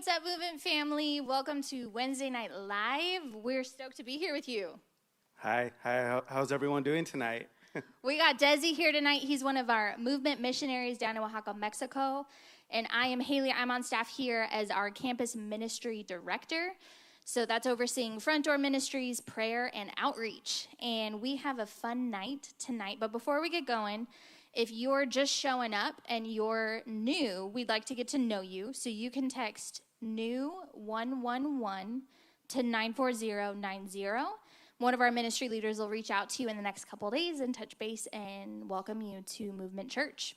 what's up, Movement family? Welcome to Wednesday Night Live. We're stoked to be here with you. Hi. How's everyone doing tonight? We got Desi here tonight. He's one of our movement missionaries down in Oaxaca, Mexico. And I am Haley. I'm on staff here as our campus ministry director. So that's overseeing Front Door Ministries, prayer, and outreach. And we have a fun night tonight. But before we get going, if you're just showing up and you're new, we'd like to get to know you. So you can text NEW 111 to 94090. One of our ministry leaders will reach out to you in the next couple of days and touch base and welcome you to Movement Church.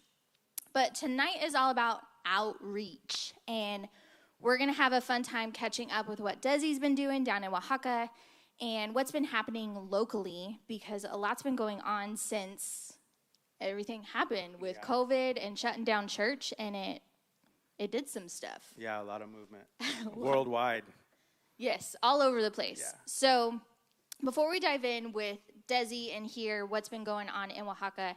But tonight is all about outreach. And we're going to have a fun time catching up with what Desi's been doing down in Oaxaca and what's been happening locally, because a lot's been going on since everything happened with COVID and shutting down church, and it did some stuff. Yeah, a lot of movement. Worldwide. Yes, all over the place. Yeah. So before we dive in with Desi and hear what's been going on in Oaxaca,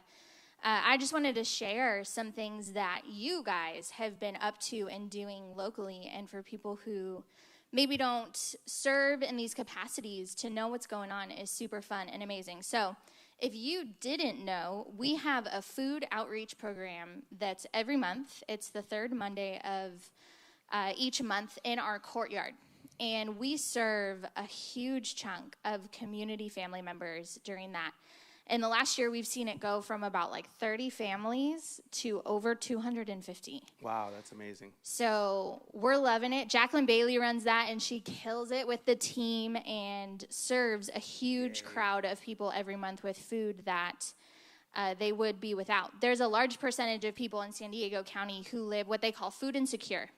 I just wanted to share some things that you guys have been up to and doing locally, and for people who maybe don't serve in these capacities to know what's going on is super fun and amazing. So if you didn't know, we have a food outreach program that's every month. It's the third Monday of each month in our courtyard. And we serve a huge chunk of community family members during that. In the last year, we've seen it go from about 30 families to over 250. Wow, that's amazing. So we're loving it. Jacqueline Bailey runs that, and she kills it with the team and serves a huge crowd of people every month with food that they would be without. There's a large percentage of people in San Diego County who live what they call food insecure.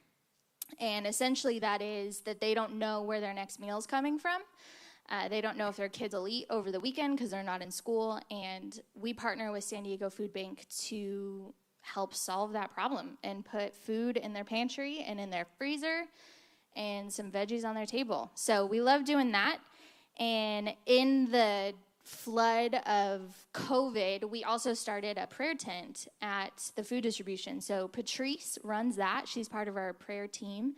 And essentially that is that they don't know where their next meal is coming from. They don't know if their kids will eat over the weekend because they're not in school. And we partner with San Diego Food Bank to help solve that problem and put food in their pantry and in their freezer and some veggies on their table. So we love doing that. And in the flood of COVID, we also started a prayer tent at the food distribution. So Patrice runs that. She's part of our prayer team.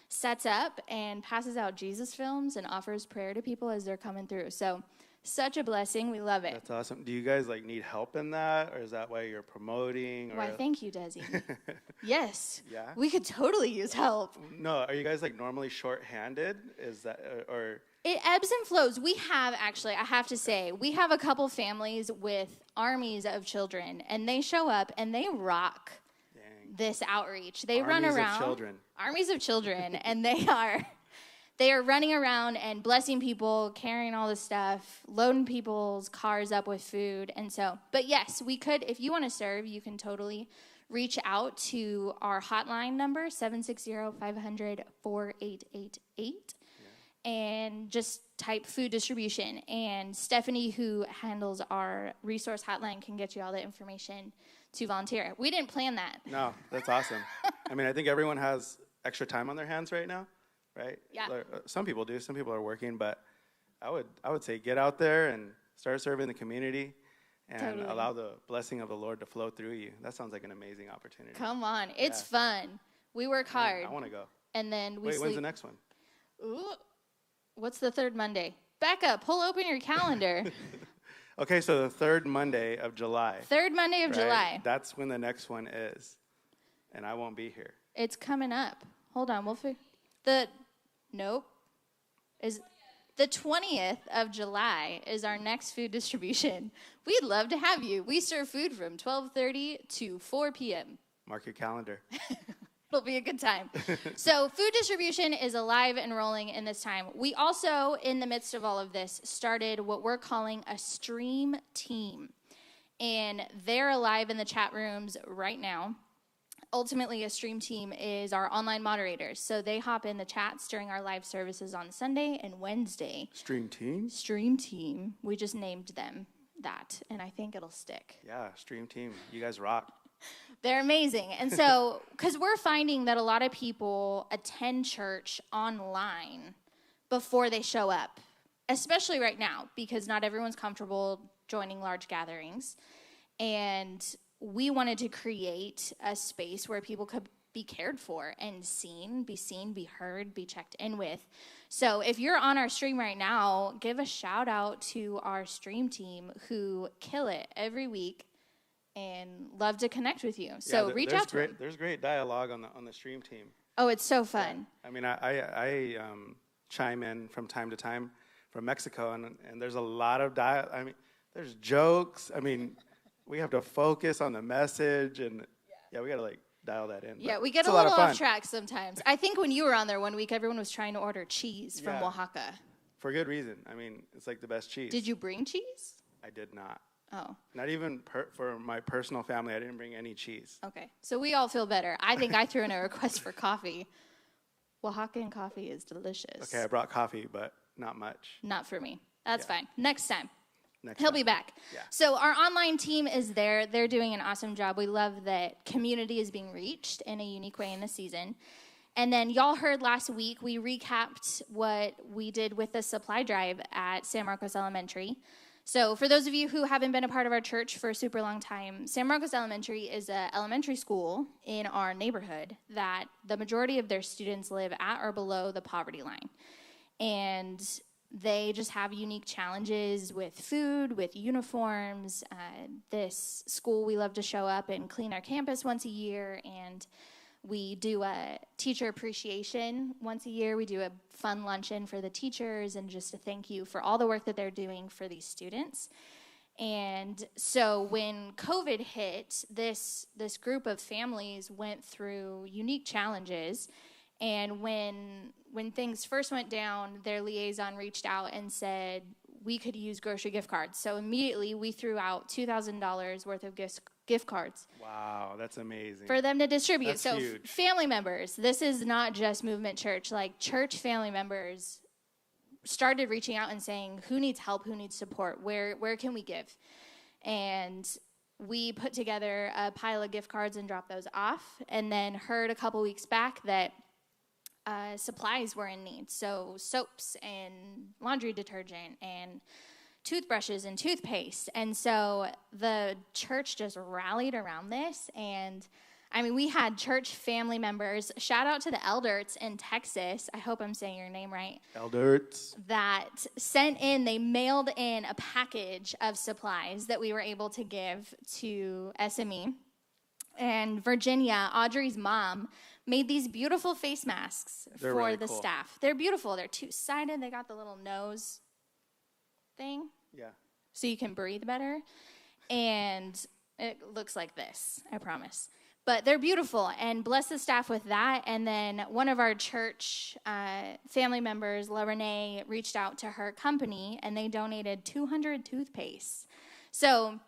Sets up and passes out Jesus films and offers prayer to people as they're coming through. So such a blessing. We love it. That's awesome. Do you guys need help in that, or is that why you're promoting? Or... Why, thank you, Desi. Yes. Yeah? We could totally use help. No, are you guys normally short-handed? Is that, or... It ebbs and flows. We have, actually, I have to say, we have a couple families with armies of children, and they show up and they rock this outreach. They run around. Armies of children, and they are running around and blessing people, carrying all this stuff, loading people's cars up with food. And so, but yes, we could, if you want to serve, you can totally reach out to our hotline number, 760-500-4888, and just type food distribution. And Stephanie, who handles our resource hotline, can get you all the information to volunteer. We didn't plan that. No, that's awesome. I think everyone has extra time on their hands right now, right? Yeah. Some people do. Some people are working, but I would say get out there and start serving the community and allow the blessing of the Lord to flow through you. That sounds like an amazing opportunity. Come on. It's fun. We work hard. I want to go. And then we Wait, when's the next one? Ooh, what's the third Monday? Becca, pull open your calendar. Okay, so the third Monday of July. Third Monday of July. That's when the next one is, and I won't be here. It's coming up. Hold on, we'll figure. Is the 20th of July is our next food distribution. We'd love to have you. We serve food from 12:30 to 4 p.m. Mark your calendar. It'll be a good time. So food distribution is alive and rolling in this time. We also, in the midst of all of this, started what we're calling a stream team. And they're alive in the chat rooms right now. Ultimately, a stream team is our online moderators. So they hop in the chats during our live services on Sunday and Wednesday. Stream team? Stream team. We just named them that, and I think it'll stick. Yeah, stream team. You guys rock. They're amazing. And so, because we're finding that a lot of people attend church online before they show up, especially right now, because not everyone's comfortable joining large gatherings. And we wanted to create a space where people could be cared for and seen, be heard, be checked in with. So if you're on our stream right now, give a shout out to our stream team who kill it every week and love to connect with you. So reach out to them. There's great dialogue on the stream team. Oh, it's so fun. Yeah. I mean, I chime in from time to time from Mexico, and there's a lot of there's jokes. I mean, we have to focus on the message, and we got to dial that in. Yeah, we get a little off track sometimes. I think when you were on there one week, everyone was trying to order cheese from Oaxaca. For good reason. I mean, it's like the best cheese. Did you bring cheese? I did not. Oh. Not even for my personal family, I didn't bring any cheese. Okay, so we all feel better. I think I threw in a request for coffee. Oaxacan coffee is delicious. Okay, I brought coffee, but not much. Not for me. That's fine. Next time. He'll be back. Yeah. So our online team is there. They're doing an awesome job. We love that community is being reached in a unique way in the season. And then y'all heard last week, we recapped what we did with the supply drive at San Marcos Elementary. So for those of you who haven't been a part of our church for a super long time, San Marcos Elementary is an elementary school in our neighborhood that the majority of their students live at or below the poverty line. And they just have unique challenges with food, with uniforms. This school, we love to show up and clean our campus once a year, and we do a teacher appreciation once a year. We do a fun luncheon for the teachers and just a thank you for all the work that they're doing for these students. And so when COVID hit, this group of families went through unique challenges. And when things first went down, their liaison reached out and said, we could use grocery gift cards. So immediately we threw out $2,000 worth of gift cards. Wow, that's amazing. For them to distribute. That's so huge. Family members, this is not just Movement Church. Church family members started reaching out and saying, who needs help, who needs support, where can we give? And we put together a pile of gift cards and dropped those off, and then heard a couple weeks back that supplies were in need. So soaps and laundry detergent and toothbrushes and toothpaste. And so the church just rallied around this. And I mean, we had church family members, shout out to the Elderts in Texas. I hope I'm saying your name right. Elderts. That they mailed in a package of supplies that we were able to give to SME. And Virginia, Audrey's mom, made these beautiful face masks for really the cool. staff. They're beautiful. They're two-sided. They got the little nose thing. Yeah. So you can breathe better. And it looks like this, I promise. But they're beautiful, and bless the staff with that. And then one of our church family members, La Renee, reached out to her company, and they donated 200 toothpaste. So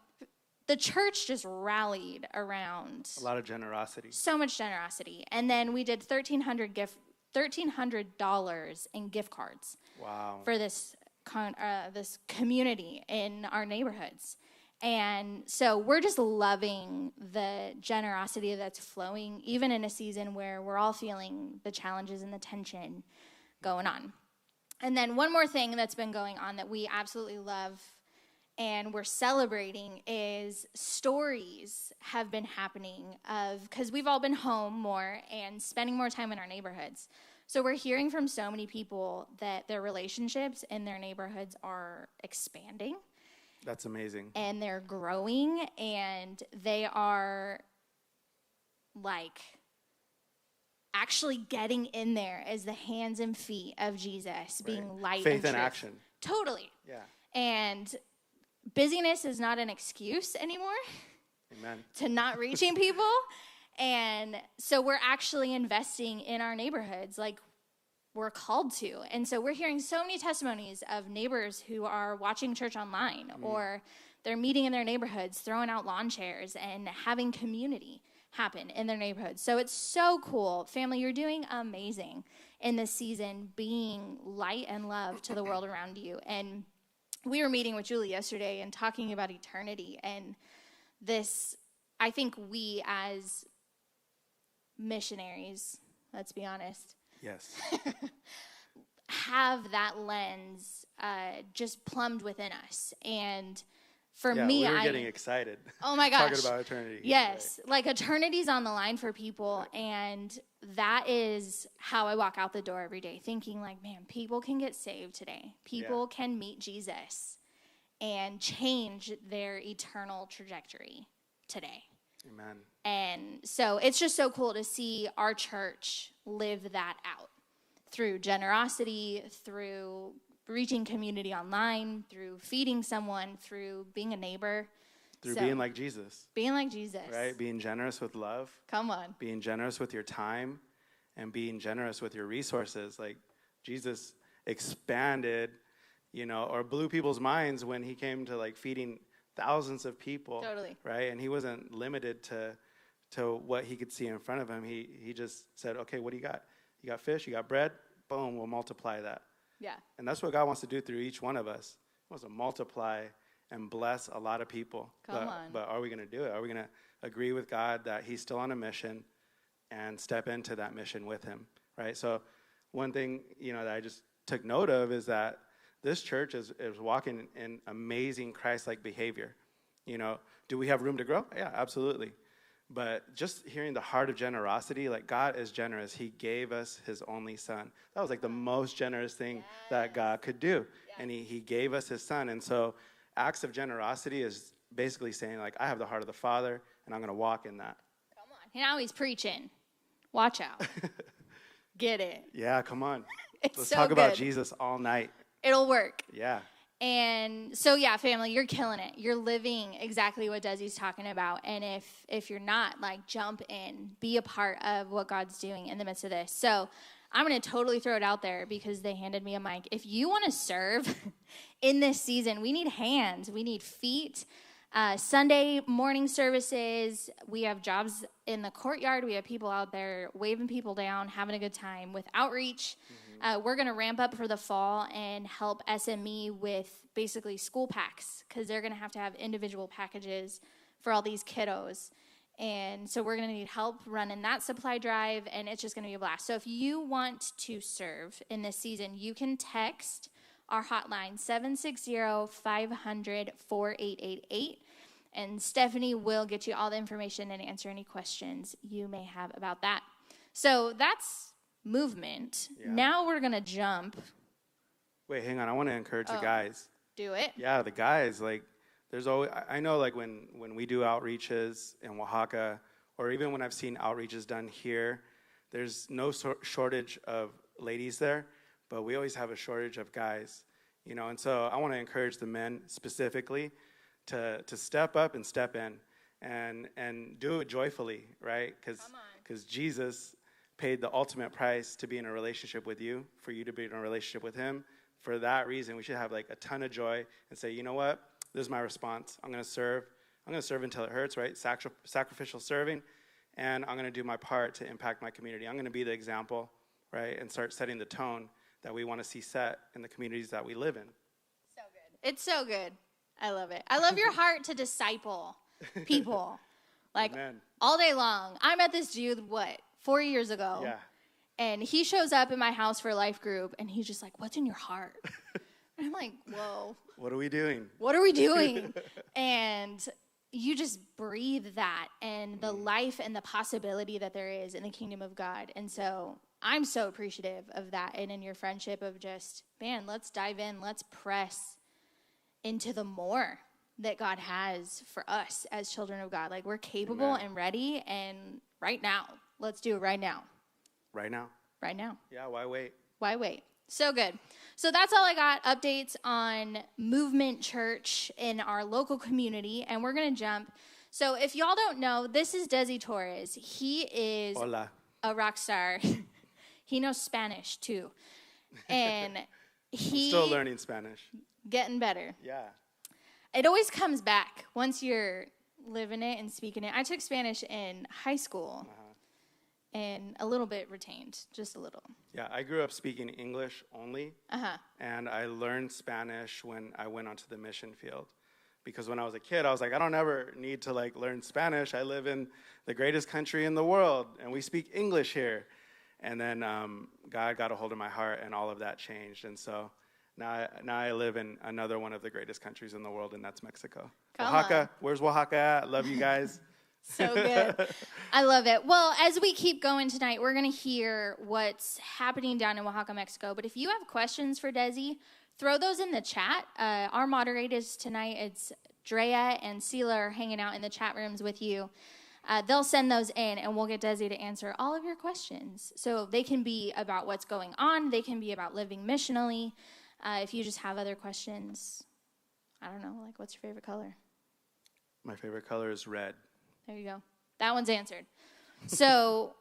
the church just rallied around. A lot of generosity. So much generosity. And then we did $1,300 in gift cards. Wow. For this community in our neighborhoods. And so we're just loving the generosity that's flowing, even in a season where we're all feeling the challenges and the tension going on. And then one more thing that's been going on that we absolutely love and we're celebrating is stories have been happening because we've all been home more and spending more time in our neighborhoods. So we're hearing from so many people that their relationships in their neighborhoods are expanding. That's amazing. And they're growing, and they are actually getting in there as the hands and feet of Jesus, being light Faith and in action. Totally. Yeah. And busyness is not an excuse anymore. Amen. To not reaching people. And so we're actually investing in our neighborhoods like we're called to. And so we're hearing so many testimonies of neighbors who are watching church online or they're meeting in their neighborhoods, throwing out lawn chairs and having community happen in their neighborhoods. So it's so cool. Family, you're doing amazing in this season, being light and love to the world around you. And we were meeting with Julie yesterday and talking about eternity. And this, I think we as missionaries, let's be honest, yes, have that lens just plumbed within us. And For Yeah, me, we were getting excited. Oh my gosh. Talking about eternity. Yes. Right. Like eternity's on the line for people. And that is how I walk out the door every day thinking like, man, people can get saved today. People can meet Jesus and change their eternal trajectory today. Amen. And so it's just so cool to see our church live that out through generosity, through reaching community online, through feeding someone, through being a neighbor. Through being like Jesus. Being like Jesus. Right? Being generous with love. Come on. Being generous with your time and being generous with your resources. Like Jesus expanded, or blew people's minds when he came to like feeding thousands of people. Totally. Right? And he wasn't limited to what he could see in front of him. He just said, okay, what do you got? You got fish, you got bread? Boom, we'll multiply that. Yeah. And that's what God wants to do through each one of us. He wants to multiply and bless a lot of people. Come on. But are we going to do it? Are we going to agree with God that he's still on a mission and step into that mission with him, right? So one thing, that I just took note of is that this church is walking in amazing Christ-like behavior. Do we have room to grow? Yeah, absolutely. But just hearing the heart of generosity, like God is generous. He gave us his only son. That was like the most generous thing that God could do. Yes. And he gave us his son. And so acts of generosity is basically saying like, I have the heart of the Father and I'm going to walk in that. Come on. Now he's preaching. Watch out. Get it. Yeah, come on. Let's so talk good. about Jesus all night. It'll work. Yeah. And so, yeah, family, you're killing it. You're living exactly what Desi's talking about. And if you're not, like, jump in. Be a part of what God's doing in the midst of this. So I'm going to totally throw it out there because they handed me a mic. If you want to serve in this season, we need hands. We need feet. Sunday morning services, we have jobs in the courtyard. We have people out there waving people down, having a good time with outreach. We're going to ramp up for the fall and help SME with basically school packs because they're going to have individual packages for all these kiddos. And so we're going to need help running that supply drive, and it's just going to be a blast. So if you want to serve in this season, you can text our hotline, 760-500-4888. And Stephanie will get you all the information and answer any questions you may have about that. So that's movement. Yeah. Now we're going to jump. Wait, hang on. I want to encourage the guys. Do it. Yeah, the guys. Like, there's always, I know, like, when we do outreaches in Oaxaca, or even when I've seen outreaches done here, there's no shortage of ladies there, but we always have a shortage of guys, and so I want to encourage the men specifically to step up and step in and do it joyfully, right? Because Jesus paid the ultimate price to be in a relationship with you, for you to be in a relationship with him. For that reason, we should have like a ton of joy and say, you know what? This is my response. I'm going to serve. I'm going to serve until it hurts, right? Sacrificial serving. And I'm going to do my part to impact my community. I'm going to be the example, right? And start setting the tone that we want to see set in the communities that we live in. So good. It's so good. I love it. I love your heart to disciple people. Like, Amen. All day long. I met this dude, 4 years ago? Yeah. And he shows up in my house for a life group, and he's just like, what's in your heart? And I'm like, whoa. What are we doing? What are we doing? And you just breathe that and the life and the possibility that there is in the kingdom of God. And so I'm so appreciative of that and in your friendship of just, man, let's dive in. Let's press into the more that God has for us as children of God. Like, we're capable Amen. And ready, and right now. Let's do it right now. Right now? Right now. Yeah, why wait? Why wait? So good. So that's all I got. Updates on Movement Church in our local community, and we're going to jump. So if y'all don't know, this is Desi Torres. He is Hola. A rock star. He knows Spanish, too. And I'm still learning Spanish. Getting better. Yeah. It always comes back once you're living it and speaking it. I took Spanish in high school. And a little bit retained, just a little. Yeah, I grew up speaking English only, and I learned Spanish when I went onto the mission field. Because when I was a kid, I was like, I don't ever need to learn Spanish. I live in the greatest country in the world, and we speak English here. And then God got a hold of my heart, and all of that changed. And so Now I live in another one of the greatest countries in the world, and that's Mexico. Come Oaxaca. on. Where's Oaxaca at? Love you guys. So good. I love it. Well, as we keep going tonight, we're going to hear what's happening down in Oaxaca, Mexico. But if you have questions for Desi, throw those in the chat. Our moderators tonight, it's Drea and Sela are hanging out in the chat rooms with you. They'll send those in, and we'll get Desi to answer all of your questions. So they can be about what's going on. They can be about living missionally. If you just have other questions, I don't know, like what's your favorite color? My favorite color is red. There you go. That one's answered. So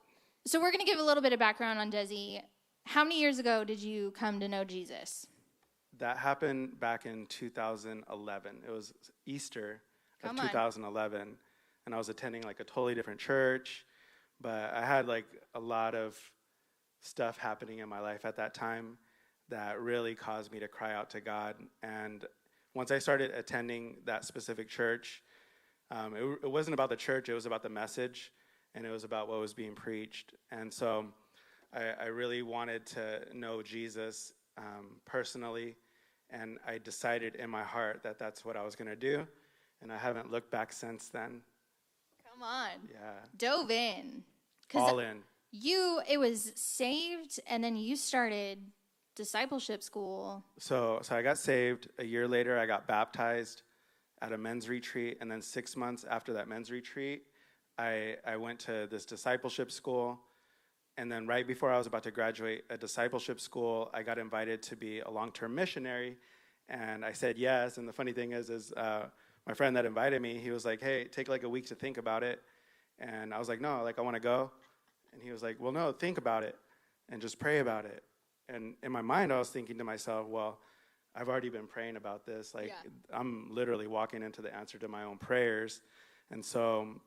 we're going to give a little bit of background on Desi. How many years ago did you come to know Jesus? That happened back in 2011. It was Easter of Come on. 2011, and I was attending like a totally different church, but I had like a lot of stuff happening in my life at that time that really caused me to cry out to God. And once I started attending that specific church, it wasn't about the church, it was about the message, and it was about what was being preached. And so I really wanted to know Jesus personally, and I decided in my heart that that's what I was going to do, and I haven't looked back since then. Come on. Yeah. Dove in. All in. It was saved, and then you started discipleship school. So I got saved. A year later, I got baptized at a men's retreat, and then 6 months after that men's retreat, I went to this discipleship school, and then right before I was about to graduate a discipleship school, I got invited to be a long-term missionary, and I said yes. And the funny thing is my friend that invited me, he was like, hey, take like a week to think about it. And I was like, no, like I want to go. And he was like, well, no, think about it and just pray about it. And in my mind, I was thinking to myself, well, I've already been praying about this. Like, I'm literally walking into the answer to my own prayers. And so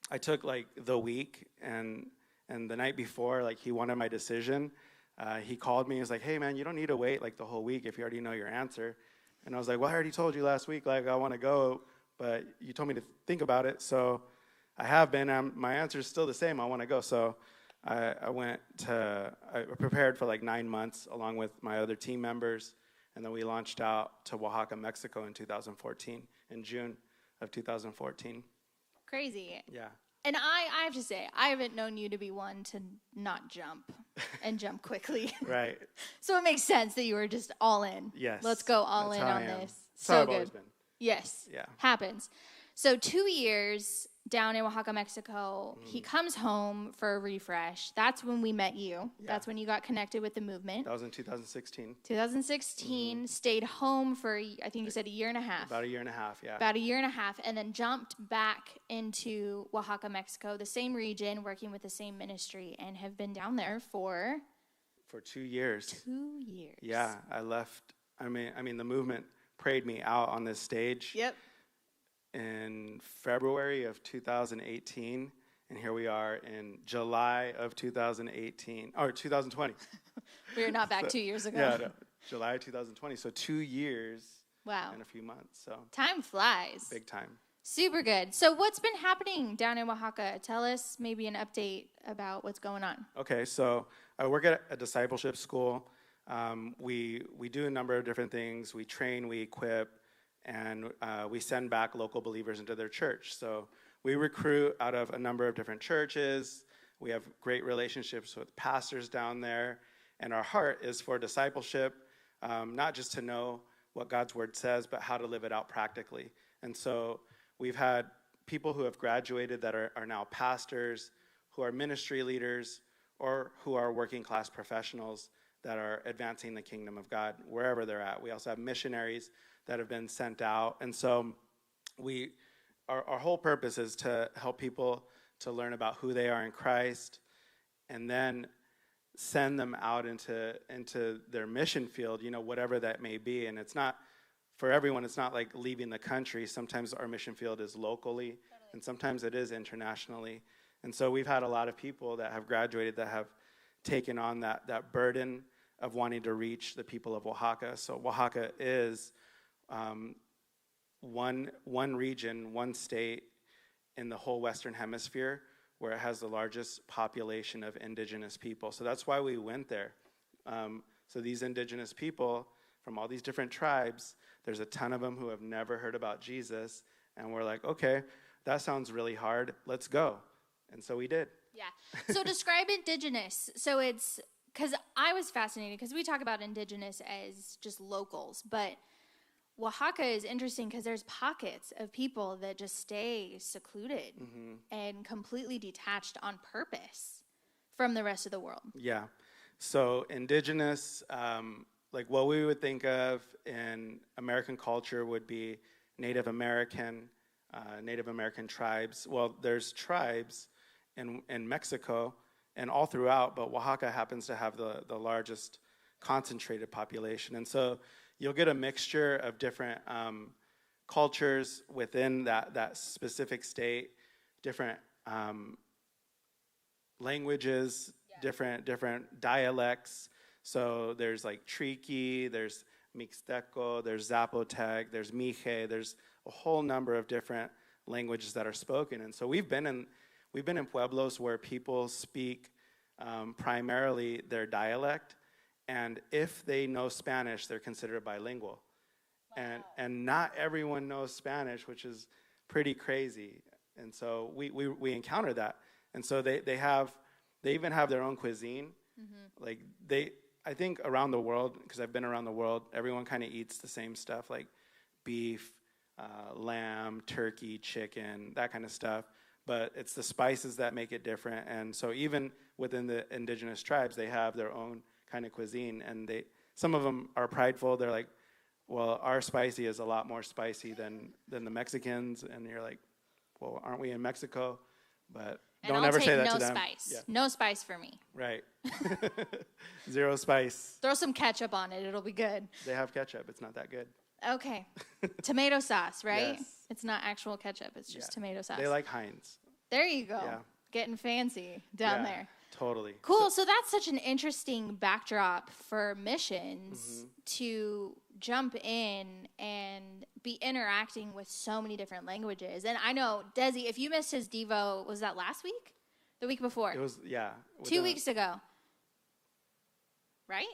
I took, like, the week, and the night before, like, he wanted my decision. He called me. He was like, hey, man, you don't need to wait, like, the whole week if you already know your answer. And I was like, well, I already told you last week, like, I want to go, but you told me to think about it. So I have been. My answer is still the same. I want to go. So I prepared for like 9 months along with my other team members, and then we launched out to Oaxaca, Mexico in 2014, in June of 2014. Crazy. Yeah. And I have to say, I haven't known you to be one to not jump and jump quickly. Right. So it makes sense that you were just all in. Yes. Let's go all That's in how on I am. this. That's how So I've good. always been. Yes. Yeah. Happens. So 2 years down in Oaxaca, Mexico, he comes home for a refresh. That's when we met you. Yeah. That's when you got connected with the movement. That was in 2016. 2016, stayed home for, I think you said a year and a half. About a year and a half, yeah. About a year and a half, and then jumped back into Oaxaca, Mexico, the same region, working with the same ministry, and have been down there for 2 years. 2 years. Yeah, I left. I mean, the movement prayed me out on this stage. Yep. In February of 2018, and here we are in July of 2018, or 2020. We are not back 2 years ago. Yeah, no, July 2020. So 2 years Wow. and a few months. So Time flies. big time. Super good. So what's been happening down in Oaxaca? Tell us maybe an update about what's going on. Okay, so I work at a discipleship school. We do a number of different things. We train, we equip, and we send back local believers into their church. So we recruit out of a number of different churches. We have great relationships with pastors down there. And our heart is for discipleship, not just to know what God's word says, but how to live it out practically. And so we've had people who have graduated that are now pastors, who are ministry leaders, or who are working class professionals that are advancing the kingdom of God wherever they're at. We also have missionaries that have been sent out. And so our whole purpose is to help people to learn about who they are in Christ, and then send them out into their mission field, whatever that may be. And it's not, for everyone, it's not like leaving the country. Sometimes our mission field is locally, and sometimes it is internationally. And so we've had a lot of people that have graduated that have taken on that burden of wanting to reach the people of Oaxaca. So Oaxaca is one region, one state in the whole Western Hemisphere where it has the largest population of indigenous people. So that's why we went there. So these indigenous people from all these different tribes. There's a ton of them who have never heard about Jesus. And we're like, okay, that sounds really hard. Let's go. And so we did. Yeah. So describe indigenous. So it's, because I was fascinated, because we talk about indigenous as just locals, but Oaxaca is interesting because there's pockets of people that just stay secluded and completely detached on purpose from the rest of the world. Yeah. So indigenous, like what we would think of in American culture would be Native American tribes. Well, there's tribes in Mexico and all throughout, but Oaxaca happens to have the largest concentrated population. And so you'll get a mixture of different cultures within that specific state, different languages, different dialects. So there's like Triqui, there's Mixteco, there's Zapotec, there's Mije, there's a whole number of different languages that are spoken. And so we've been in pueblos where people speak primarily their dialect, and if they know Spanish, they're considered bilingual. Wow. And not everyone knows Spanish, which is pretty crazy. And so we encounter that. And so they even have their own cuisine. Like I think around the world, because I've been around the world, everyone kind of eats the same stuff, like beef, lamb, turkey, chicken, that kind of stuff. But it's the spices that make it different. And so even within the indigenous tribes, they have their own kind of cuisine. And some of them are prideful. They're like, well, our spicy is a lot more spicy than the Mexicans. And you're like, well, aren't we in Mexico? But don't ever say that to them. No spice. Yeah. No spice for me. Right. Zero spice. Throw some ketchup on it. It'll be good. They have ketchup. It's not that good. Okay. Tomato sauce, right? Yes. It's not actual ketchup. It's just tomato sauce. They like Heinz. There you go. Yeah. Getting fancy down there. Totally. Cool. So that's such an interesting backdrop for missions to jump in and be interacting with so many different languages. And I know, Desi, if you missed his Devo, was that last week? The week before? It was, 2 weeks ago. Right?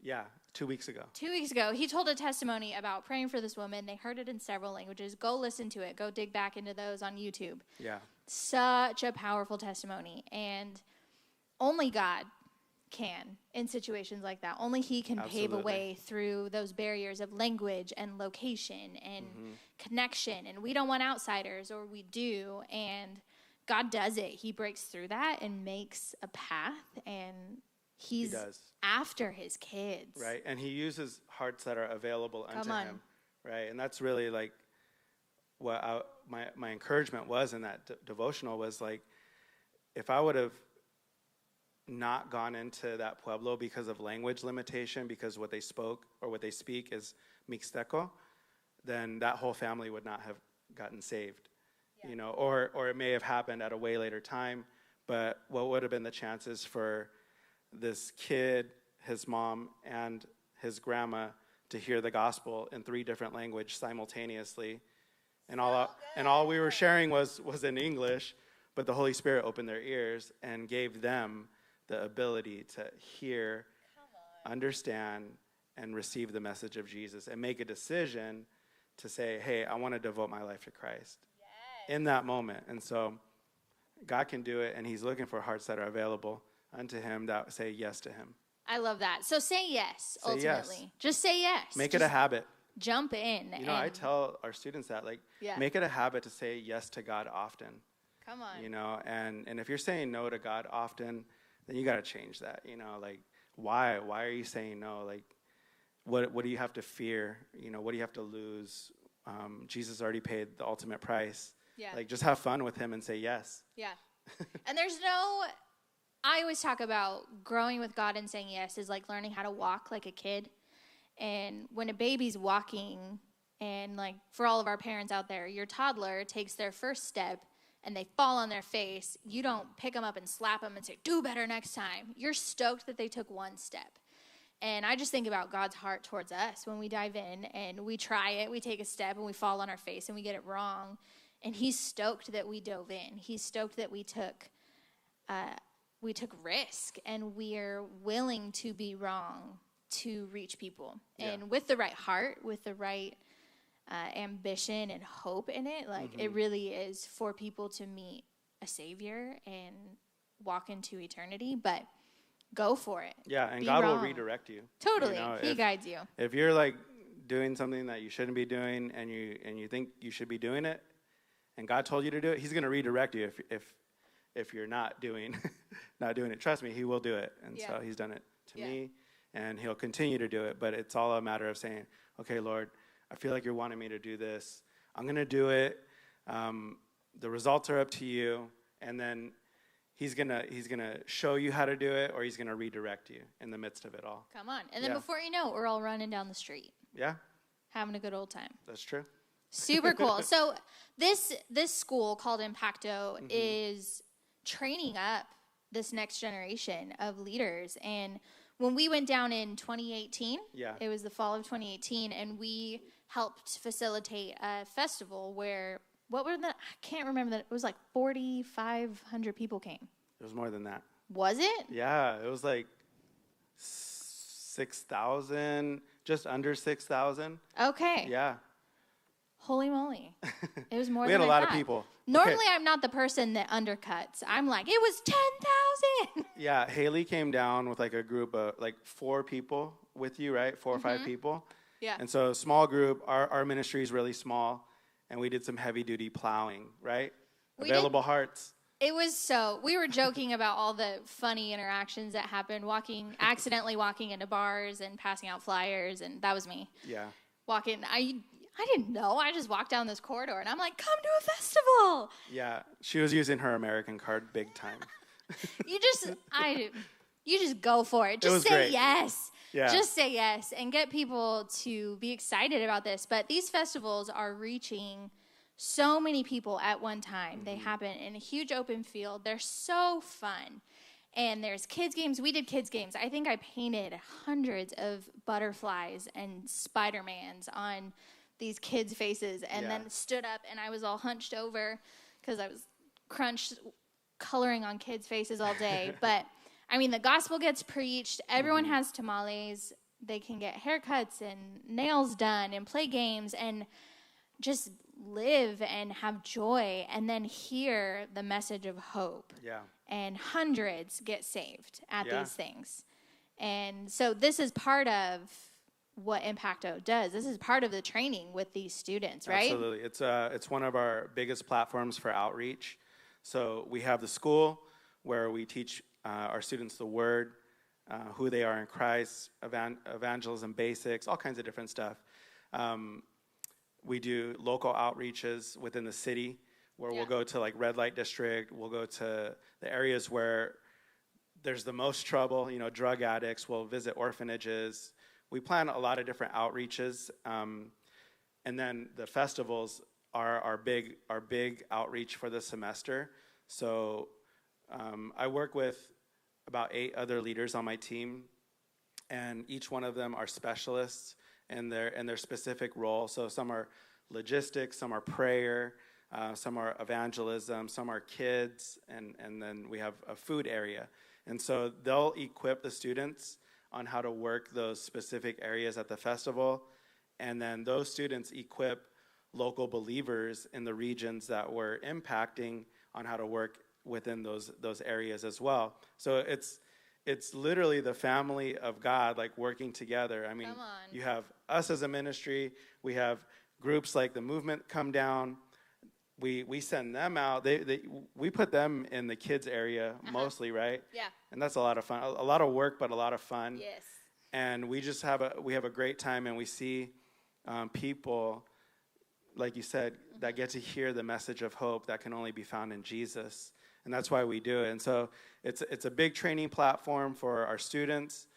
Yeah, 2 weeks ago. 2 weeks ago, he told a testimony about praying for this woman. They heard it in several languages. Go listen to it. Go dig back into those on YouTube. Yeah. Such a powerful testimony. And only God can in situations like that. Only he can pave a way through those barriers of language and location and connection. And we don't want outsiders, or we do. And God does it. He breaks through that and makes a path, and he's after his kids. Right. And he uses hearts that are available unto him. Right. And that's really like what my encouragement was in that devotional was like, if I would have not gone into that pueblo because of language limitation, because what they spoke or what they speak is Mixteco, then that whole family would not have gotten saved, you know, or it may have happened at a way later time. But what would have been the chances for this kid, his mom, and his grandma to hear the gospel in 3 different languages simultaneously? And all we were sharing was in English, but the Holy Spirit opened their ears and gave them the ability to hear, understand, and receive the message of Jesus and make a decision to say, hey, I want to devote my life to Christ in that moment. And so God can do it, and he's looking for hearts that are available unto him that say yes to him. I love that. So say yes, ultimately. Yes. Just say yes. Make it a habit. Jump in. You know, I tell our students that, like, make it a habit to say yes to God often. Come on. You know, and if you're saying no to God often, then you got to change that. You know, like, why are you saying no? Like, what do you have to fear? You know, what do you have to lose? Jesus already paid the ultimate price. Yeah. Like, just have fun with him and say yes. Yeah. And I always talk about growing with God and saying yes is like learning how to walk like a kid. And when a baby's walking, and like for all of our parents out there, your toddler takes their first step and they fall on their face, you don't pick them up and slap them and say, do better next time. You're stoked that they took one step. And I just think about God's heart towards us when we dive in and we try it, we take a step and we fall on our face and we get it wrong. And he's stoked that we dove in. He's stoked that we took risk, and we're willing to be wrong to reach people. Yeah. And with the right heart, with the right ambition and hope in it, like it really is for people to meet a Savior and walk into eternity. But go for it. Yeah, and Be God will wrong. redirect you. Totally. You know, He guides you. if you're like doing something that you shouldn't be doing and you think you should be doing it and God told you to do it, he's going to redirect you if you're not doing not doing it. Trust me, he will do it. And so he's done it to me, and he'll continue to do it, but it's all a matter of saying, "Okay, Lord, I feel like you're wanting me to do this. I'm going to do it. The results are up to you." And then he's gonna show you how to do it, or he's gonna redirect you in the midst of it all. Come on. And then before you know it, we're all running down the street. Yeah. Having a good old time. That's true. Super cool. So this school called Impacto is training up this next generation of leaders. And when we went down in 2018, it was the fall of 2018, and we helped facilitate a festival where I can't remember that. It was like 4,500 people came. It was more than that. Was it? Yeah, it was like 6,000, just under 6,000. Okay. Yeah. Holy moly. It was more We than had a I lot of thought. people. Normally, Okay. I'm not the person that undercuts. I'm like, it was 10,000. Yeah, Haley came down with like a group of like 4 people with you, right? 4 or 5 people. Yeah. And so small group, our ministry is really small, and we did some heavy duty plowing, right? Available hearts. We were joking about all the funny interactions that happened, accidentally walking into bars and passing out flyers, and that was me. Yeah. Walking, I didn't know. I just walked down this corridor, and I'm like, come to a festival. Yeah, she was using her American card big time. You just go for it. was Just say great. yes. Yeah. Just say yes and get people to be excited about this. But these festivals are reaching so many people at one time. They happen in a huge open field. They're so fun. And there's kids games. We did kids games. I think I painted hundreds of butterflies and Spider-Mans on these kids' faces, and then stood up, and I was all hunched over because I was crunched coloring on kids' faces all day. But I mean, the gospel gets preached. Everyone has tamales. They can get haircuts and nails done and play games and just live and have joy, and then hear the message of hope. Yeah. And hundreds get saved at these things. And so this is part of what Impacto does. This is part of the training with these students, right? Absolutely. It's one of our biggest platforms for outreach. So we have the school where we teach our students the word, who they are in Christ, evangelism basics, all kinds of different stuff. We do local outreaches within the city where we'll go to like red light district. We'll go to the areas where there's the most trouble, drug addicts. We'll visit orphanages. We plan a lot of different outreaches. And then the festivals are our big outreach for the semester. So I work with about 8 other leaders on my team, and each one of them are specialists in their specific role. So some are logistics, some are prayer, some are evangelism, some are kids, and then we have a food area. And so they'll equip the students on how to work those specific areas at the festival, and then those students equip local believers in the regions that we're impacting on how to work within those areas as well. So it's literally the family of God, like, working together. I mean, you have us as a ministry. We have groups like the Movement come down. We send them out. We put them in the kids area mostly, right? Yeah. And that's a lot of fun. A lot of work, but a lot of fun. Yes. And we just have a great time, and we see people, like you said, that get to hear the message of hope that can only be found in Jesus. And that's why we do it. And so it's a big training platform for our students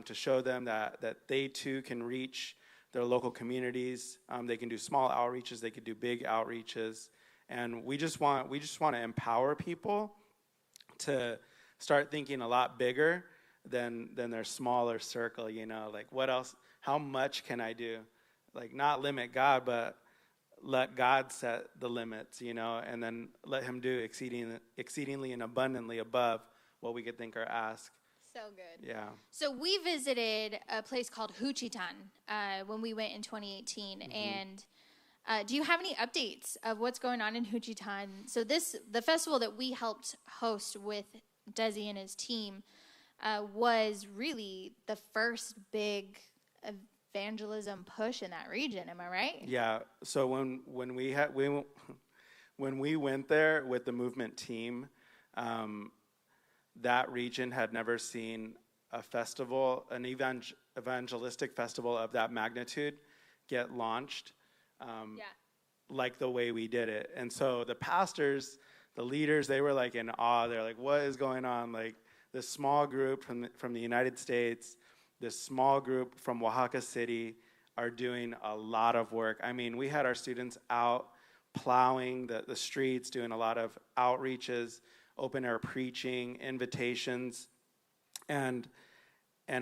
to show them that they too can reach their local communities. They can do small outreaches. They could do big outreaches. And we just want to empower people to start thinking a lot bigger than their smaller circle. Like, what else? How much can I do? Like, not limit God, but let God set the limits, and then let him do exceedingly and abundantly above what we could think or ask. So good. Yeah. So we visited a place called Juchitán when we went in 2018. And do you have any updates of what's going on in Juchitán? So the festival that we helped host with Desi and his team was really the first big evangelism push in that region. Am I right? Yeah. So when we went there with the movement team, that region had never seen a festival, an evangelistic festival of that magnitude get launched like the way we did it. And so the pastors, the leaders, they were like in awe. They're like, what is going on? Like this small group from the United States, this small group from Oaxaca City are doing a lot of work. I mean, we had our students out plowing the streets, doing a lot of outreaches, open air preaching, invitations, and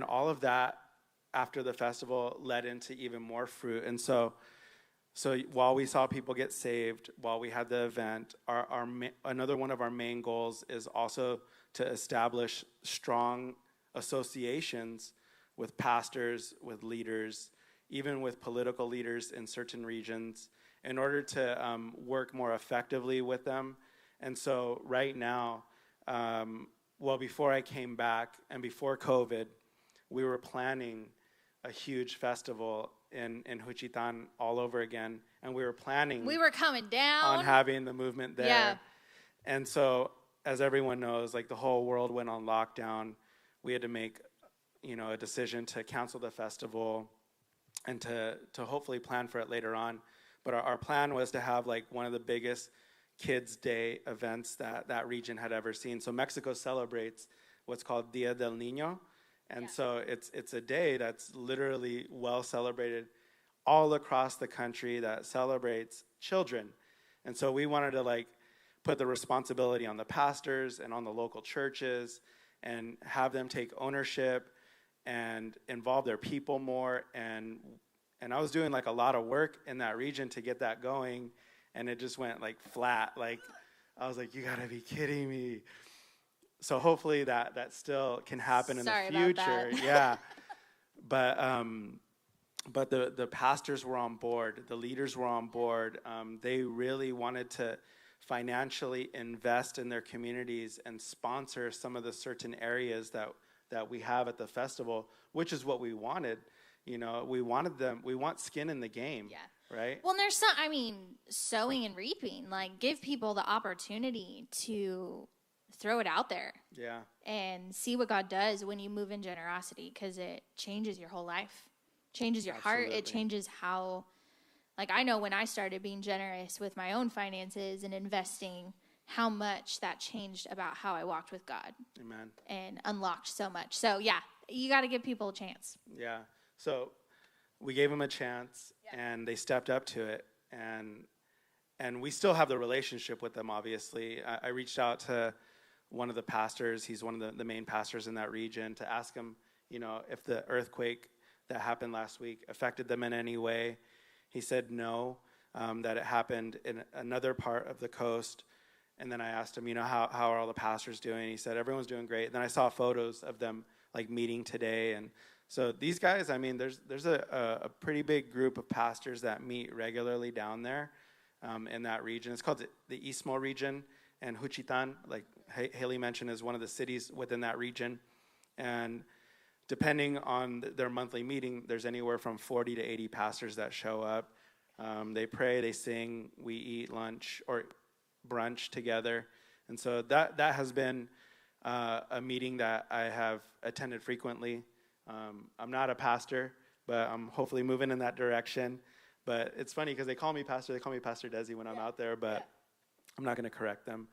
all of that after the festival led into even more fruit. And so while we saw people get saved, while we had the event, another one of our main goals is also to establish strong associations with pastors, with leaders, even with political leaders in certain regions, in order to work more effectively with them. And so right now, before I came back and before COVID, we were planning a huge festival in Juchitán all over again. And we were planning. We were coming down. On having the movement there. Yeah. And so, as everyone knows, like the whole world went on lockdown. We had to make, a decision to cancel the festival and to hopefully plan for it later on. But our plan was to have like one of the biggest Kids Day events that region had ever seen. So Mexico celebrates what's called Dia del Niño. And so it's a day that's literally well celebrated all across the country that celebrates children. And so we wanted to like put the responsibility on the pastors and on the local churches and have them take ownership and involve their people more. And I was doing like a lot of work in that region to get that going, and it just went like flat. Like I was like, you gotta be kidding me. So hopefully that still can happen in the future. Yeah. But the pastors were on board, the leaders were on board. They really wanted to financially invest in their communities and sponsor some of the certain areas that we have at the festival, which is what we wanted. We want skin in the game. Yeah. Right? Well, there's sowing and reaping. Like, give people the opportunity to throw it out there. Yeah. And see what God does when you move in generosity, because it changes your whole life, changes your heart. It changes how, like, I know when I started being generous with my own finances and investing, how much that changed about how I walked with God. Amen. And unlocked so much. So, yeah, you got to give people a chance. Yeah. So we gave them a chance, and they stepped up to it, and we still have the relationship with them, obviously. I reached out to one of the pastors. He's one of the main pastors in that region, to ask him, if the earthquake that happened last week affected them in any way. He said no, that it happened in another part of the coast. And then I asked him, how are all the pastors doing? He said everyone's doing great. And then I saw photos of them like meeting today. And so these guys, I mean, there's a pretty big group of pastors that meet regularly down there in that region. It's called the Istmo region, and Juchitán, like Haley mentioned, is one of the cities within that region. And depending on their monthly meeting, there's anywhere from 40 to 80 pastors that show up. They pray, they sing, we eat lunch or brunch together. And so that has been a meeting that I have attended frequently. I'm not a pastor, but I'm hopefully moving in that direction. But it's funny because they call me pastor. They call me Pastor Desi when I'm out there, but I'm not going to correct them.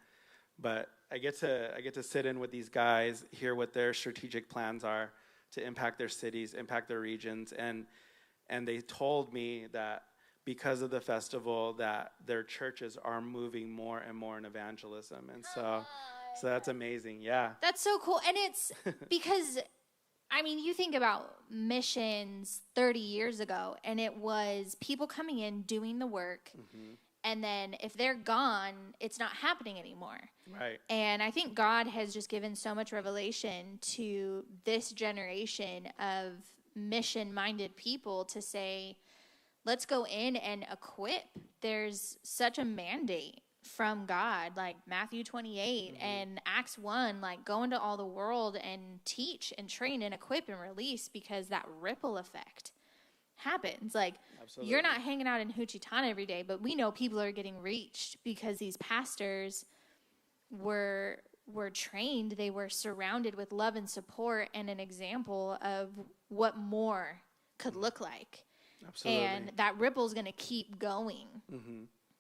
But I get to sit in with these guys, hear what their strategic plans are to impact their cities, impact their regions, and they told me that because of the festival, that their churches are moving more and more in evangelism, and so that's amazing. Yeah, that's so cool, and it's because. I mean, you think about missions 30 years ago, and it was people coming in, doing the work, And then if they're gone, it's not happening anymore. Right. And I think God has just given so much revelation to this generation of mission-minded people to say, let's go in and equip. There's such a mandate from God, like Matthew 28 and Acts 1, like go into all the world and teach and train and equip and release, because that ripple effect happens. Like, Absolutely. you're not hanging out in Juchitán every day, but we know people are getting reached because these pastors were trained. They were surrounded with love and support and an example of what more could look like. Absolutely. And that ripple is going to keep going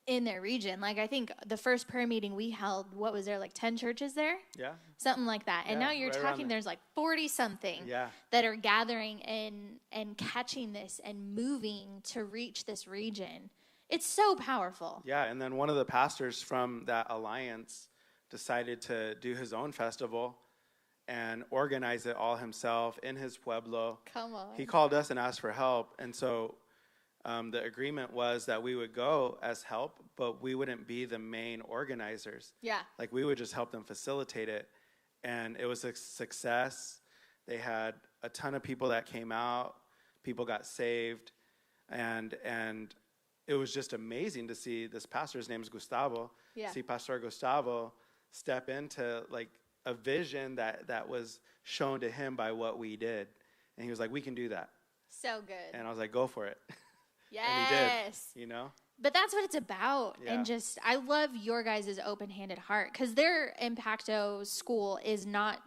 in their region. Like, I think the first prayer meeting we held, what was there, like 10 churches there? Yeah. Something like that. And Yeah, now you're right around talking, there. there's like 40 something Yeah. that are gathering and catching this and moving to reach this region. It's so powerful. Yeah, and then one of the pastors from that alliance decided to do his own festival and organize it all himself in his pueblo. Come on. He called us and asked for help, and so the agreement was that we would go as help, but we wouldn't be the main organizers. Yeah. Like, we would just help them facilitate it, and it was a success. They had a ton of people that came out. People got saved, and it was just amazing to see this pastor. His name is Gustavo. Yeah. See Pastor Gustavo step into like a vision that was shown to him by what we did, and he was like, "We can do that." So good. And I was like, "Go for it." Yes. And he did. You know. But that's what it's about. Yeah. And just, I love your guys' open-handed heart, because their Impacto school is not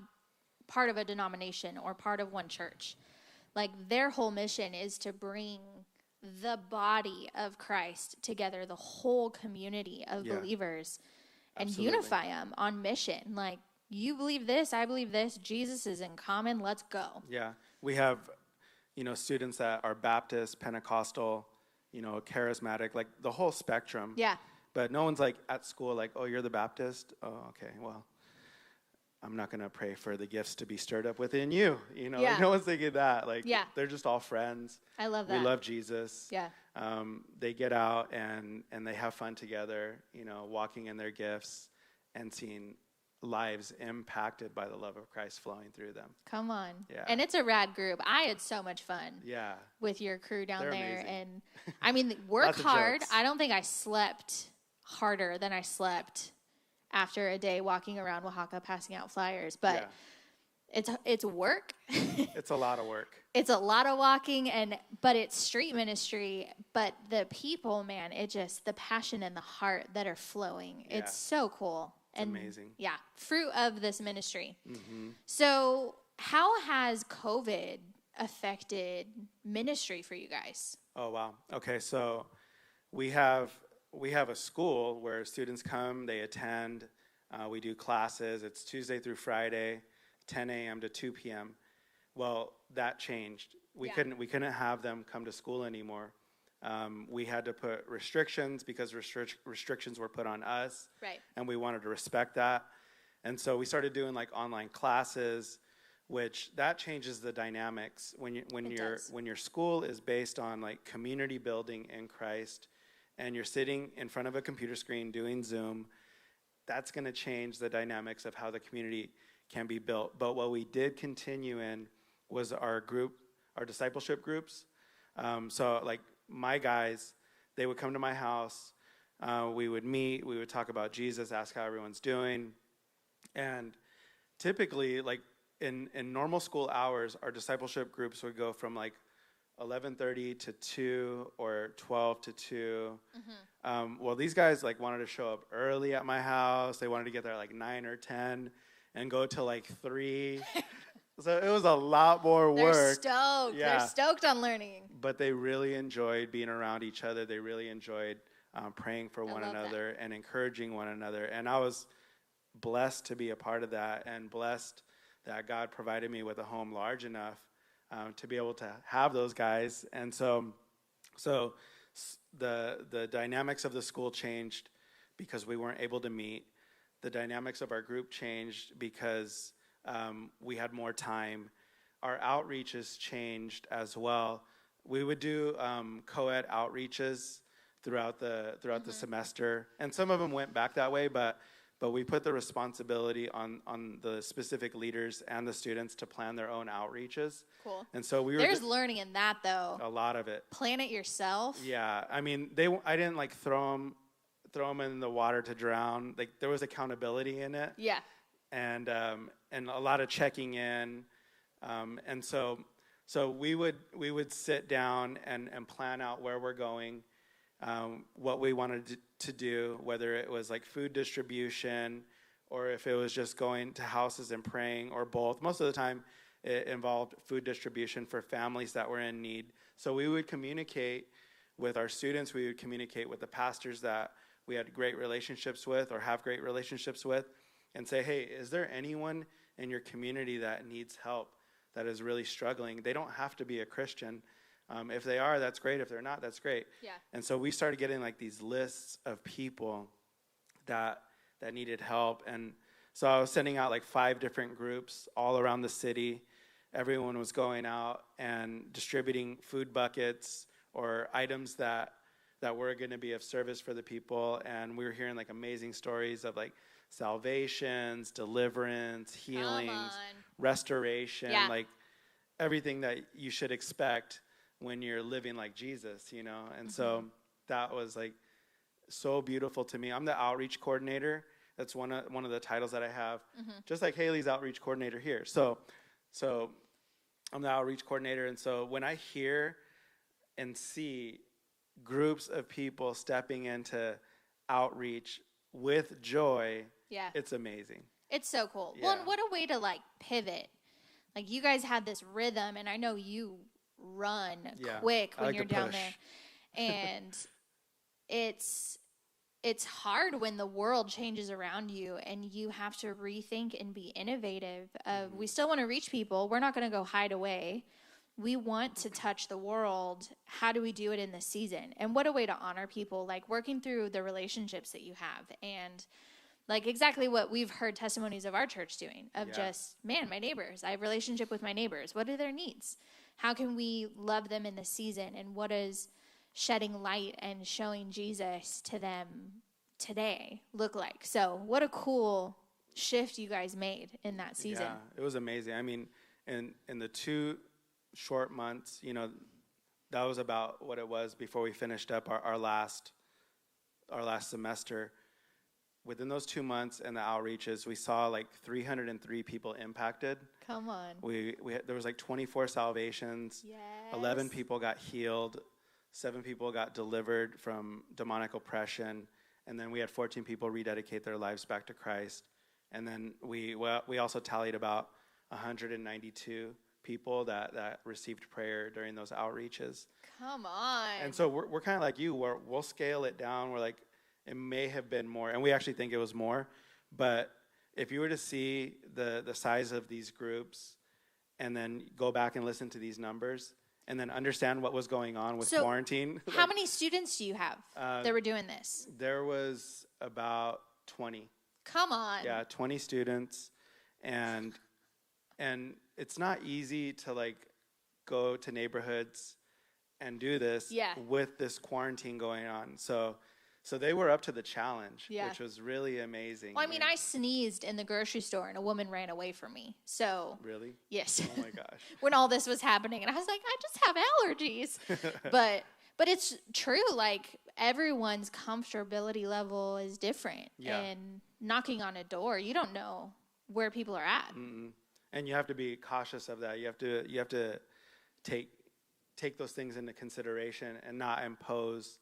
part of a denomination or part of one church. Like, their whole mission is to bring the body of Christ together, the whole community of Yeah. believers, and Absolutely. unify them on mission. Like, you believe this, I believe this, Jesus is in common, let's go. Yeah, we have, students that are Baptist, Pentecostal, charismatic, like the whole spectrum. Yeah. But no one's like at school like, "Oh, you're the Baptist? Oh, okay, well, I'm not going to pray for the gifts to be stirred up within you." Yeah. Like, no one's thinking that. Like, Yeah. they're just all friends. I love that. We love Jesus. Yeah. They get out and they have fun together, walking in their gifts and seeing lives impacted by the love of Christ flowing through them. Come on. Yeah. And it's a rad group. I had so much fun Yeah. with your crew down They're there. amazing. And I mean, work Lots of hard. jokes. I don't think I slept harder than I slept after a day walking around Oaxaca passing out flyers. But it's work. It's a lot of work. It's a lot of walking, but it's street ministry. But the people, man, the passion and the heart that are flowing. Yeah. It's so cool. It's amazing. Yeah, fruit of this ministry. Mm-hmm. So how has COVID affected ministry for you guys? Oh, wow. Okay, so we have a school where students come, they attend, we do classes. It's Tuesday through Friday, 10 a.m. to 2 p.m. Well, that changed. We couldn't have them come to school anymore. We had to put restrictions because restrictions were put on us, Right. and we wanted to respect that. And so we started doing like online classes, which that changes the dynamics when your school is based on like community building in Christ, and you're sitting in front of a computer screen doing Zoom. That's going to change the dynamics of how the community can be built. But what we did continue in was our discipleship groups. So like my guys, they would come to my house. We would meet. We would talk about Jesus, ask how everyone's doing. And typically, like in normal school hours, our discipleship groups would go from like 11:30 to 2 or 12 to 2. Well, these guys like wanted to show up early at my house. They wanted to get there at like 9 or 10 and go till like 3. So it was a lot more They're work. stoked. Yeah. They're stoked on learning. But they really enjoyed being around each other. They really enjoyed praying for one love that. another and encouraging one another. And I was blessed to be a part of that, and blessed that God provided me with a home large enough to be able to have those guys. And so the dynamics of the school changed because we weren't able to meet. The dynamics of our group changed because we had more time. Our outreaches changed as well. We would do co-ed outreaches throughout the semester, and some of them went back that way, but we put the responsibility on the specific leaders and the students to plan their own outreaches. Cool. And so There's learning in that, though. A lot of it. Plan it yourself. Yeah, I mean, I didn't like throw them in the water to drown. Like, there was accountability in it. Yeah. And a lot of checking in, and so we would sit down and plan out where we're going, what we wanted to do, whether it was like food distribution or if it was just going to houses and praying, or both. Most of the time it involved food distribution for families that were in need. So we would communicate with our students, we would communicate with the pastors that we had great relationships with or have great relationships with, and say, hey, is there anyone in your community that needs help, that is really struggling? They don't have to be a Christian. If they are, that's great. If they're not, that's great. Yeah. And so we started getting like these lists of people that needed help. And so I was sending out like 5 different groups all around the city. Everyone was going out and distributing food buckets or items that were going to be of service for the people. And we were hearing like amazing stories of like salvations, deliverance, healings, restoration, like everything that you should expect when you're living like Jesus, you know? And so that was like so beautiful to me. I'm the outreach coordinator. That's one of the titles that I have, just like Haley's outreach coordinator here. So I'm the outreach coordinator. And so when I hear and see groups of people stepping into outreach with joy, it's amazing. It's so cool. Yeah. Well, and what a way to like pivot. Like, you guys had this rhythm, and I know you run quick when you're down there. And it's hard when the world changes around you and you have to rethink and be innovative. We still want to reach people. We're not going to go hide away. We want to touch the world. How do we do it in this season? And what a way to honor people, like working through the relationships that you have. And like exactly what we've heard testimonies of our church doing, of just, man, my neighbors, I have a relationship with my neighbors. What are their needs? How can we love them in this season? And what does shedding light and showing Jesus to them today look like? So what a cool shift you guys made in that season. Yeah, it was amazing. I mean, in the 2 short months, you know, that was about what it was before we finished up our last semester. Within those 2 months and the outreaches, we saw like 303 people impacted. Come on. There was like 24 salvations. Yes. 11 people got healed. 7 people got delivered from demonic oppression. And then we had 14 people rededicate their lives back to Christ. And then we also tallied about 192 people that received prayer during those outreaches. Come on. And so we're kind of like you, where we'll scale it down. We're like, it may have been more, and we actually think it was more. But if you were to see the size of these groups and then go back and listen to these numbers and then understand what was going on with quarantine. How many students do you have that were doing this? There was about 20. Come on. Yeah, 20 students. And it's not easy to like go to neighborhoods and do this with this quarantine going on. So they were up to the challenge, which was really amazing. Well, I mean, I sneezed in the grocery store and a woman ran away from me. So really? Yes. Oh my gosh. When all this was happening, and I was like, I just have allergies. But it's true. Like, everyone's comfortability level is different. Yeah. And knocking on a door, you don't know where people are at. Mm-mm. And you have to be cautious of that. You have to take those things into consideration and not impose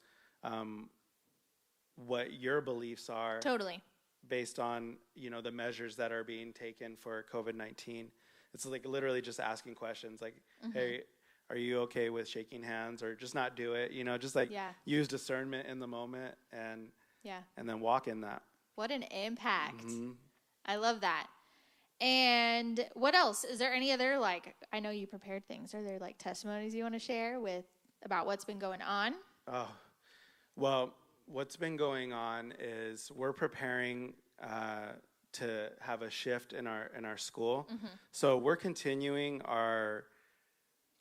what your beliefs are. Totally. Based on, you know, the measures that are being taken for COVID-19. It's like literally just asking questions like, hey, are you okay with shaking hands, or just not do it? You know, just like use discernment in the moment and then walk in that. What an impact. Mm-hmm. I love that. And what else? Is there any other, like, I know you prepared things. Are there like testimonies you want to share about what's been going on? Oh, well, what's been going on is we're preparing to have a shift in our school. Mm-hmm. So we're continuing our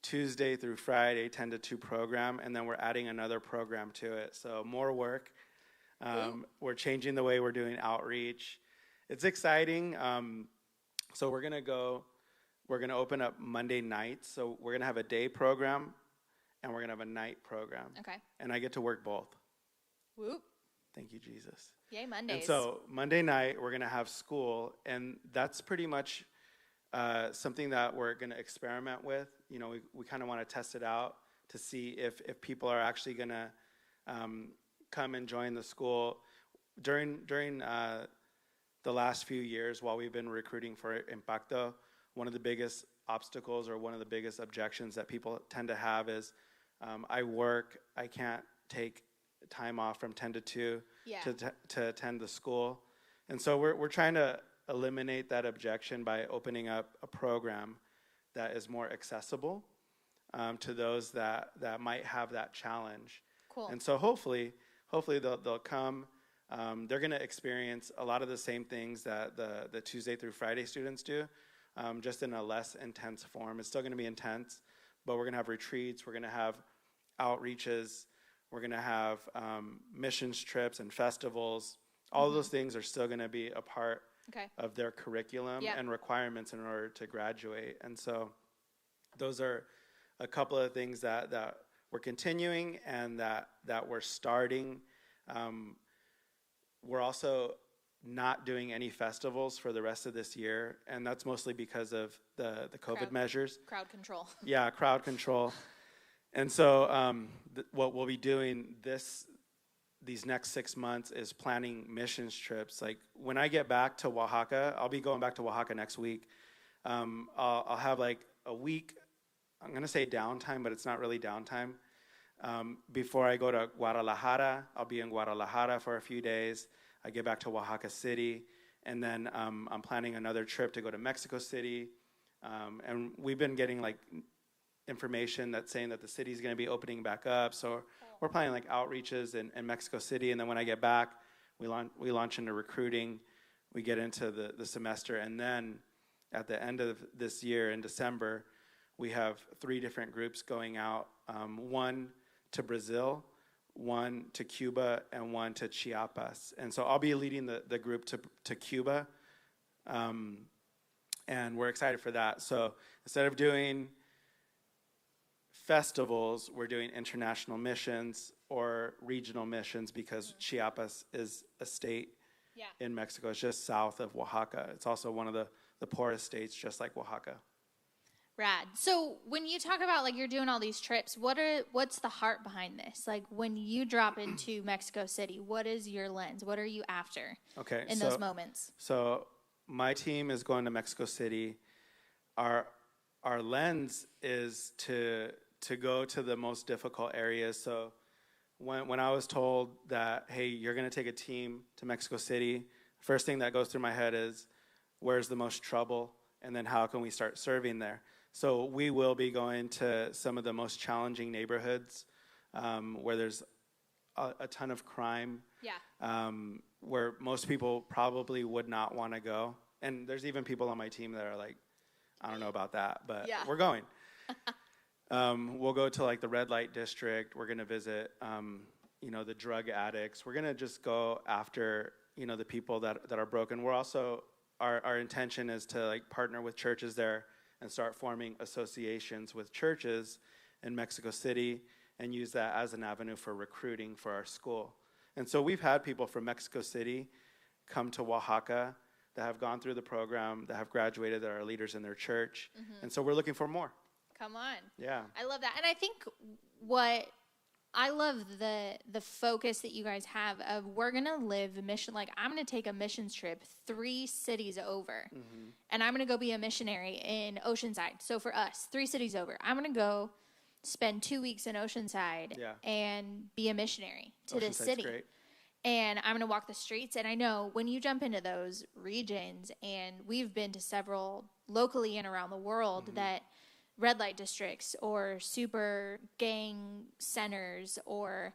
Tuesday through Friday 10 to 2 program, and then we're adding another program to it. So more work. We're changing the way we're doing outreach. It's exciting. So we're going to open up Monday nights. So we're going to have a day program and we're going to have a night program. Okay. And I get to work both. Whoop. Thank you, Jesus. Yay, Mondays. And so Monday night, we're going to have school, and that's pretty much something that we're going to experiment with. You know, we kind of want to test it out to see if people are actually going to come and join the school. During the last few years, while we've been recruiting for Impacto, one of the biggest obstacles or one of the biggest objections that people tend to have is, I can't take time off from 10 to 2 to attend the school. And so we're trying to eliminate that objection by opening up a program that is more accessible to those that might have that challenge. Cool. And so hopefully they'll come. They're going to experience a lot of the same things that the Tuesday through Friday students do, just in a less intense form. It's still going to be intense, but we're going to have retreats. We're going to have outreaches. We're going to have missions trips and festivals. All of those things are still going to be a part of their curriculum and requirements in order to graduate. And so those are a couple of things that we're continuing and that we're starting. We're also not doing any festivals for the rest of this year, and that's mostly because of the COVID measures. Crowd control. Yeah, crowd control. And so what we'll be doing these next 6 months is planning missions trips. Like when I get back to Oaxaca, I'll be going back to Oaxaca next week. I'll have like a week, I'm going to say downtime, but it's not really downtime. Before I go to Guadalajara, I'll be in Guadalajara for a few days. I get back to Oaxaca City, and then I'm planning another trip to go to Mexico City. And we've been getting like information that's saying that the city's going to be opening back up. So we're planning like outreaches in Mexico City, and then when I get back, we launch into recruiting. We get into the semester, and then at the end of this year in December, we have 3 different groups going out. One to Brazil, one to Cuba, and one to Chiapas. And so I'll be leading the group to Cuba, and we're excited for that. So instead of doing festivals, we're doing international missions or regional missions because Chiapas is a state in Mexico. It's just south of Oaxaca. It's also one of the poorest states, just like Oaxaca. Rad. So when you talk about like you're doing all these trips, what's the heart behind this? Like when you drop into Mexico City, what is your lens? What are you after in those moments? So my team is going to Mexico City. Our lens is to go to the most difficult areas. So when I was told that, hey, you're going to take a team to Mexico City, first thing that goes through my head is, where's the most trouble? And then how can we start serving there? So we will be going to some of the most challenging neighborhoods where there's a ton of crime, where most people probably would not want to go. And there's even people on my team that are like, I don't know about that, but we're going. We'll go to like the red light district. We're going to visit, the drug addicts. We're going to just go after, the people that are broken. We're also, our intention is to like partner with churches there and start forming associations with churches in Mexico City and use that as an avenue for recruiting for our school. And so we've had people from Mexico City come to Oaxaca that have gone through the program, that have graduated, that are leaders in their church. And so we're looking for more. Come on. Yeah. I love that. And I think I love the focus that you guys have of we're going to live a mission. Like I'm going to take a missions trip 3 cities over and I'm going to go be a missionary in Oceanside. So for us, 3 cities over, I'm going to go spend 2 weeks in Oceanside and be a missionary to this city. Great. And I'm going to walk the streets. And I know when you jump into those regions, and we've been to several locally and around the world that red light districts or super gang centers, or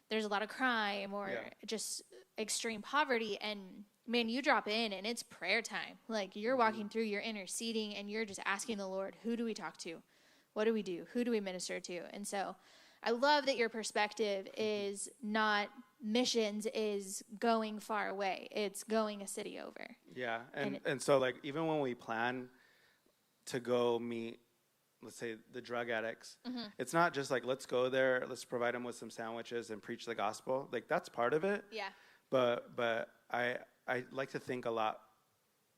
there's a lot of crime or just extreme poverty. And man, you drop in and it's prayer time. Like you're walking through, you're interceding, and you're just asking the Lord, who do we talk to? What do we do? Who do we minister to? And so I love that your perspective is not missions is going far away. It's going a city over. Yeah, and so like even when we plan to go meet, let's say, the drug addicts, it's not just like, let's go there, let's provide them with some sandwiches and preach the gospel. Like that's part of it. Yeah. But I like to think a lot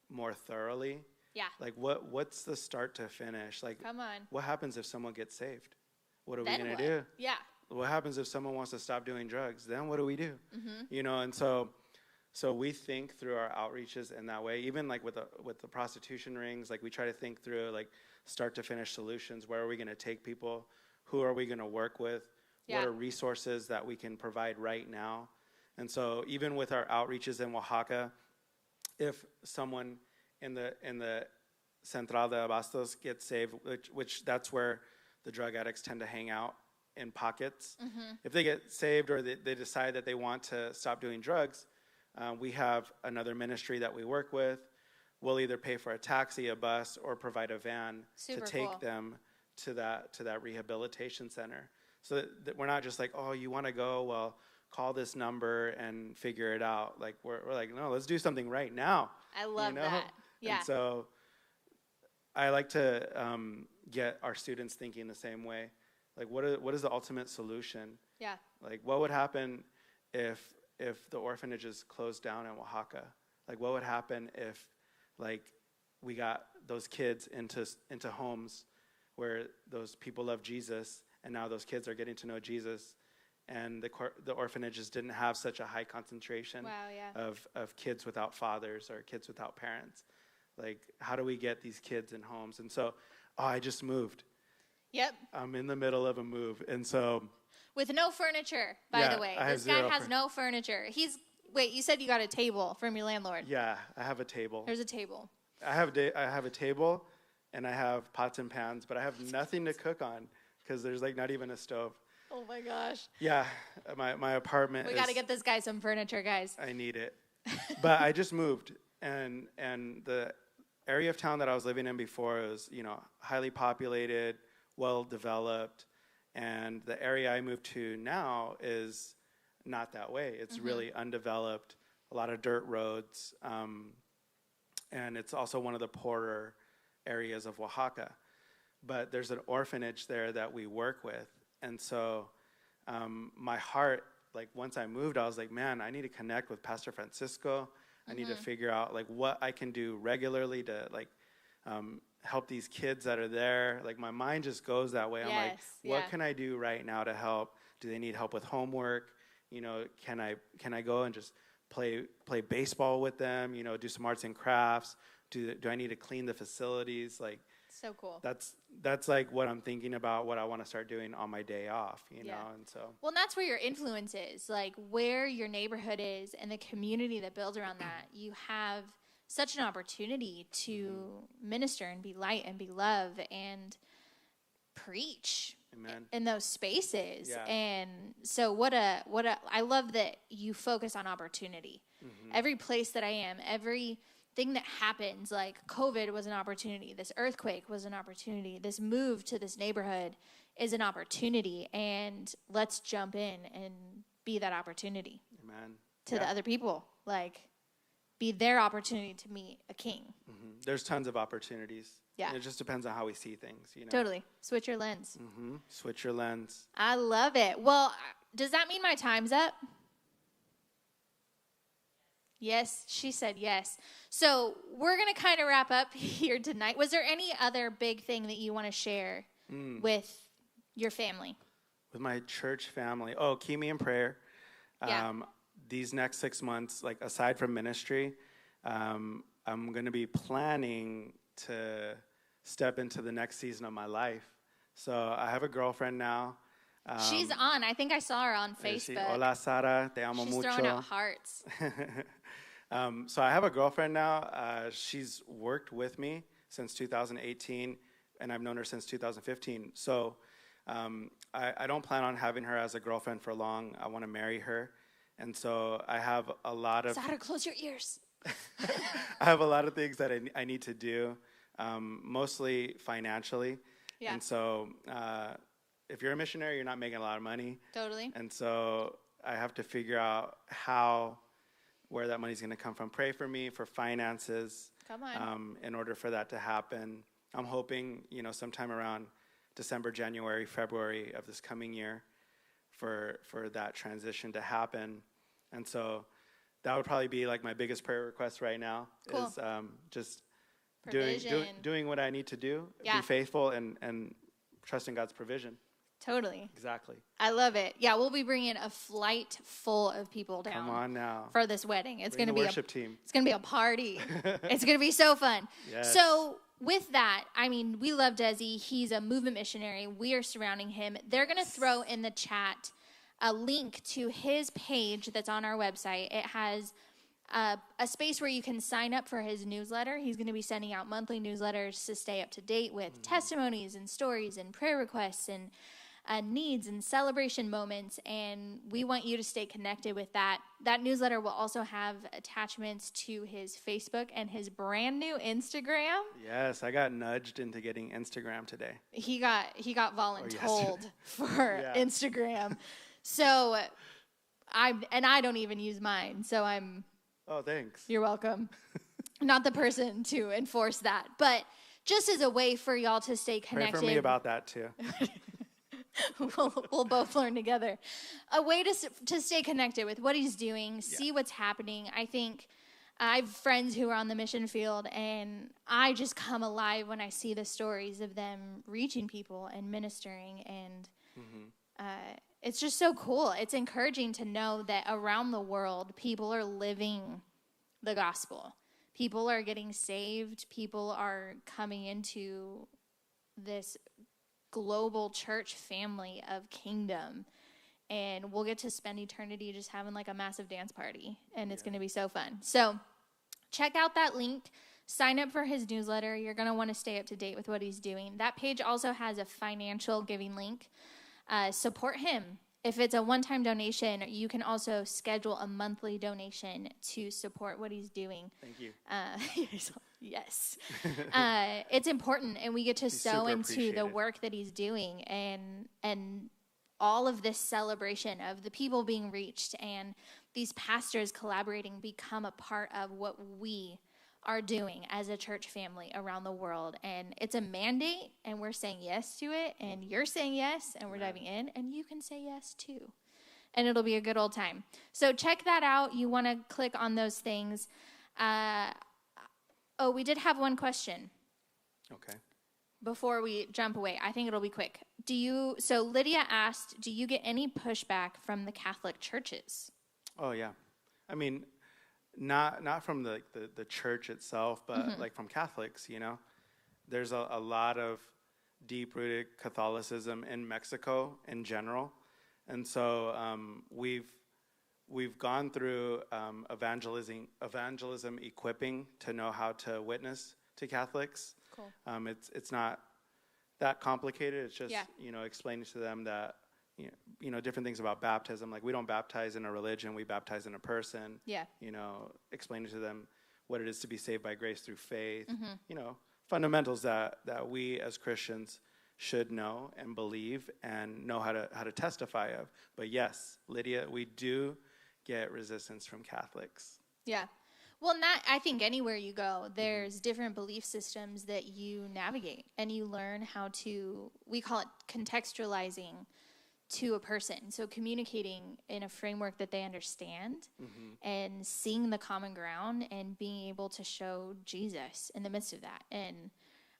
more thoroughly. Yeah. Like what's the start to finish? Like, come on. What happens if someone gets saved? What are Then we gonna what? do? Yeah. What happens if someone wants to stop doing drugs? Then what do we do? You know, and so we think through our outreaches in that way. Even like with the prostitution rings, like we try to think through like start to finish solutions. Where are we going to take people? Who are we going to work with? Yeah. What are resources that we can provide right now? And so even with our outreaches in Oaxaca, if someone in the Central de Abastos gets saved, which that's where the drug addicts tend to hang out in pockets. If they get saved or they decide that they want to stop doing drugs, we have another ministry that we work with. We'll either pay for a taxi, a bus, or provide a van Super to take cool. them to that rehabilitation center. So that we're not just like, oh, you want to go? Well, call this number and figure it out. Like we're like, no, let's do something right now. I love that. Yeah. And so I like to get our students thinking the same way. Like, what is the ultimate solution? Yeah. Like, what would happen if the orphanages closed down in Oaxaca? Like, what would happen if, like, we got those kids into homes where those people love Jesus, and now those kids are getting to know Jesus, and the orphanages didn't have such a high concentration of kids without fathers or kids without parents. Like, how do we get these kids in homes? And so, I just moved. Yep. I'm in the middle of a move, and so with no furniture, by the way. This guy has no furniture. Wait, you said you got a table from your landlord. Yeah, I have a table. There's a table. I have a table, and I have pots and pans, but I have nothing to cook on because there's like not even a stove. Oh my gosh. Yeah, my apartment. We got to get this guy some furniture, guys. I need it, but I just moved, and the area of town that I was living in before was, highly populated, well developed, and the area I moved to now is not that way. It's really undeveloped, a lot of dirt roads, and it's also one of the poorer areas of Oaxaca. But there's an orphanage there that we work with, and so my heart, like once I moved, I was like, man, I need to connect with Pastor Francisco. I need to figure out like what I can do regularly to like help these kids that are there. Like my mind just goes that way. I'm like, what can I do right now to help? Do they need help with homework? Can I go and just play baseball with them? Do some arts and crafts? Do I need to clean the facilities? Like, so cool. That's like what I'm thinking about, what I want to start doing on my day off, know, and so. Well, and that's where your influence is, like where your neighborhood is and the community that builds around that. You have such an opportunity to minister and be light and be love and preach. Amen. In those spaces. Yeah. And so I love that you focus on opportunity. Every place that I am, everything that happens, like COVID was an opportunity, this earthquake was an opportunity, this move to this neighborhood is an opportunity, and let's jump in and be that opportunity. Amen. To the other people, like be their opportunity to meet a king. There's tons of opportunities. Yeah. It just depends on how we see things, Totally. Switch your lens. Switch your lens. I love it. Well, does that mean my time's up? Yes, she said yes. So we're going to kind of wrap up here tonight. Was there any other big thing that you want to share with your family? With my church family. Oh, keep me in prayer. Yeah. These next 6 months, like aside from ministry, I'm going to be planning to step into the next season of my life. So I have a girlfriend now. She's on. I think I saw her on Facebook. Hola, Sara. Te amo She's mucho. throwing out hearts. So I have a girlfriend now. She's worked with me since 2018, and I've known her since 2015. So I don't plan on having her as a girlfriend for long. I want to marry her. And so I have a lot of... Sara, close your ears. I have a lot of things that I need to do, mostly financially. Yeah. And so if you're a missionary, you're not making a lot of money. Totally. And so I have to figure out where that money's going to come from. Pray for me for finances. Come on. In order for that to happen. I'm hoping, sometime around December, January, February of this coming year for that transition to happen. And so that would probably be like my biggest prayer request right now. Cool. Is just Provision. doing what I need to do, Yeah. be faithful, and trusting God's provision. Totally. Exactly. I love it. Yeah, we'll be bringing a flight full of people down. Come on now. For this wedding. It's Bring going to the be worship team. It's going to be a party. It's going to be so fun. Yes. So with that, I mean, we love Desi. He's a movement missionary. We are surrounding him. They're going to throw in the chat a link to his page that's on our website. It has a space where you can sign up for his newsletter. He's going to be sending out monthly newsletters to stay up to date with testimonies and stories and prayer requests and needs and celebration moments, and we want you to stay connected with that. That newsletter will also have attachments to his Facebook and his brand new Instagram. Yes, I got nudged into getting Instagram today. He got voluntold for Yeah. Instagram. So I don't even use mine, so Oh, thanks. you're welcome. Not the person to enforce that, but just as a way for y'all to stay Pray connected. for me about that too. we'll both learn together. A way to stay connected with what he's doing, see what's happening. I think I have friends who are on the mission field, and I just come alive when I see the stories of them reaching people and ministering, and it's just so cool. It's encouraging to know that around the world, people are living the gospel. People are getting saved. People are coming into this global church family of kingdom, and we'll get to spend eternity just having like a massive dance party, and it's going to be so fun. So check out that link, sign up for his newsletter. You're going to want to stay up to date with what he's doing. That page also has a financial giving link. Support him. If it's a one-time donation, you can also schedule a monthly donation to support what he's doing. Thank you. Yes. It's important, and we get to sow super into the appreciated. work that he's doing, and all of this celebration of the people being reached and these pastors collaborating become a part of what we are doing as a church family around the world. And it's a mandate, and we're saying yes to it, and you're saying yes, and we're diving in, and you can say yes too. And it'll be a good old time. So check that out. You want to click on those things. We did have one question Okay. before we jump away. I think it'll be quick. So Lydia asked, do you get any pushback from the Catholic churches? Oh yeah. I mean, not from the church itself, but like from Catholics, There's a lot of deep-rooted Catholicism in Mexico in general. And so we've gone through evangelism equipping to know how to witness to Catholics. Cool. It's not that complicated. It's just, Yeah. explaining to them that, different things about baptism. Like, we don't baptize in a religion, we baptize in a person. Yeah. Explaining to them what it is to be saved by grace through faith. Fundamentals that we as Christians should know and believe and know how to testify of. But yes, Lydia, we do get resistance from Catholics. Yeah. Well, I think anywhere you go, there's different belief systems that you navigate, and you learn how to, we call it contextualizing to a person. So communicating in a framework that they understand and seeing the common ground and being able to show Jesus in the midst of that. And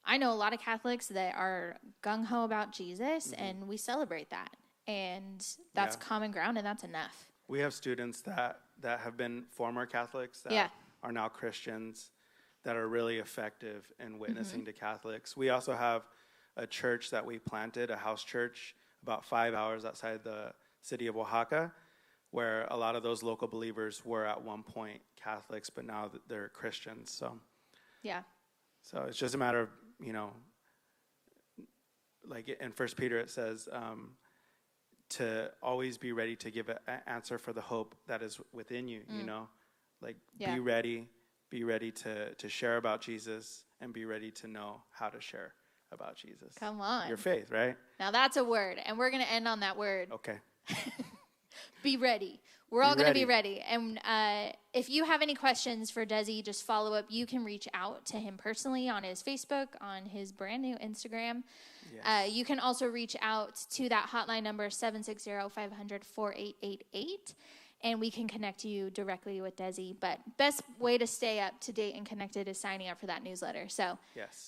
I know a lot of Catholics that are gung-ho about Jesus, and we celebrate that. And that's common ground, and that's enough. We have students that have been former Catholics that are now Christians that are really effective in witnessing to Catholics. We also have a church that we planted, a house church, about 5 hours outside the city of Oaxaca, where a lot of those local believers were at one point Catholics, but now they're Christians. So it's just a matter of, like in 1 Peter it says, to always be ready to give an answer for the hope that is within you, be ready to share about Jesus and be ready to know how to share about Jesus. Come on. Your faith, right? Now that's a word, and we're going to end on that word. Okay. Be ready. We're all going to be ready. And if you have any questions for Desi, just follow up. You can reach out to him personally on his Facebook, on his brand new Instagram. Yes. You can also reach out to that hotline number, 760-500-4888. And we can connect you directly with Desi. But best way to stay up to date and connected is signing up for that newsletter. So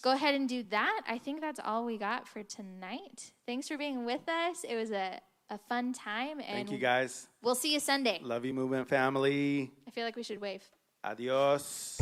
go ahead and do that. I think that's all we got for tonight. Thanks for being with us. It was a fun time. And thank you, guys. We'll see you Sunday. Love you, Movement family. I feel like we should wave. Adios.